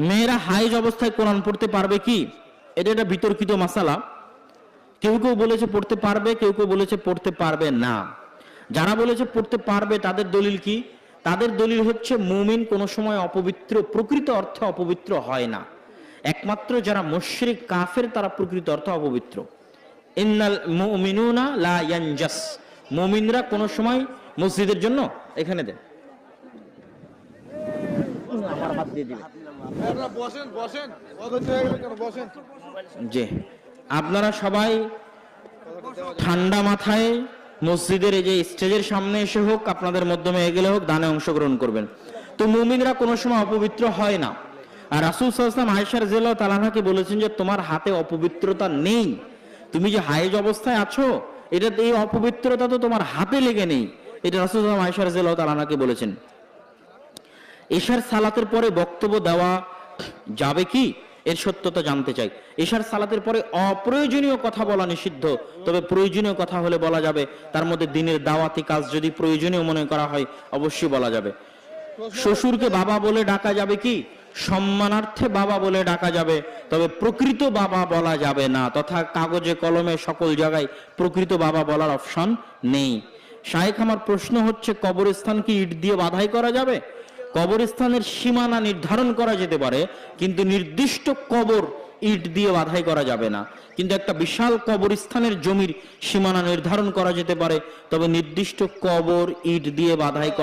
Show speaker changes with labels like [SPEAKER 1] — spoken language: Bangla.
[SPEAKER 1] মেয়েরা হাইজ অবস্থায় কোরআন পড়তে পারবে কি? এটা একটা বিতর্কিত মাসালা। কেউ কেউ বলেছে পড়তে পারবে, কেউ কেউ বলেছে পড়তে পারবে না। যারা বলেছে পড়তে পারবে তাদের দলিল কি? তাদের দলিল হচ্ছে মুমিন কোনো সময় অপবিত্র, প্রকৃত অর্থে অপবিত্র হয় না। একমাত্র যারা মুশরিক কাফের তারা প্রকৃত অর্থে অপবিত্র। ইন্নাল মুমিনুনা লা ইয়ানজাস, মুমিনরা কোনো সময় মসজিদের জন্য এখানে দেন আমার হাত দিয়ে দিবে।
[SPEAKER 2] বসেন বসেন, অধৈর্য হয়ে গেলে কেন, বসেন।
[SPEAKER 1] জি, আপনারা সবাই ঠান্ডা মাথায় মসজিদের এই যে স্টেজের সামনে এসে হোক, আপনাদের মাধ্যমে এগেলে হোক, দানে অংশগ্রহণ করবেন। তো মুমিনরা কোনো সময় অপবিত্র হয় না। আর রাসূল সাল্লাল্লাহু আলাইহি ওয়াসাল্লাম আয়েশা রাদিয়াল্লাহু তাআলা আনহাকে বলেছেন যে তোমার হাতে অপবিত্রতা নেই, তুমি যে হায়েজ অবস্থায় আছো, এটা এই অপবিত্রতা তো তোমার হাতে লেগে নেই। এটা রাসূল সাল্লাল্লাহু আলাইহি ওয়াসাল্লাম আয়েশা রাদিয়াল্লাহু তাআলা আনহাকে বলেছেন। এশার সালাতের পরে বক্তব্য দেওয়া যাবে কি, এর সত্যতা জানতে চাই। এশার সালাতের পরে অপ্রয়োজনীয় কথা বলা নিষিদ্ধ, তবে প্রয়োজনীয় কথা হলে বলা যাবে। তার মধ্যে দিনের দাওয়াতি কাজ যদি প্রয়োজনীয় মনে করা হয় অবশ্যই বলা যাবে। শ্বশুরকে বাবা বলে ডাকা যাবে কি? সম্মানার্থে বাবা বলে ডাকা যাবে, তবে প্রকৃত বাবা বলা যাবে না, তথা কাগজে কলমে সকল জায়গায় প্রকৃত বাবা বলার অপশন নেই। শায়েখ, আমার প্রশ্ন হচ্ছে কবরস্থান কি ইট দিয়ে বাধাই করা যাবে? কবরস্থানের সীমানা নির্ধারণ করা যেতে পারে, কিন্তু নির্দিষ্ট কবর ইট দিয়ে বাধাই করা যাবে না। কিন্তু একটা বিশাল কবরস্থানের জমির সীমানা নির্ধারণ করা যেতে পারে, তবে নির্দিষ্ট কবর ইট দিয়ে বাধাই করা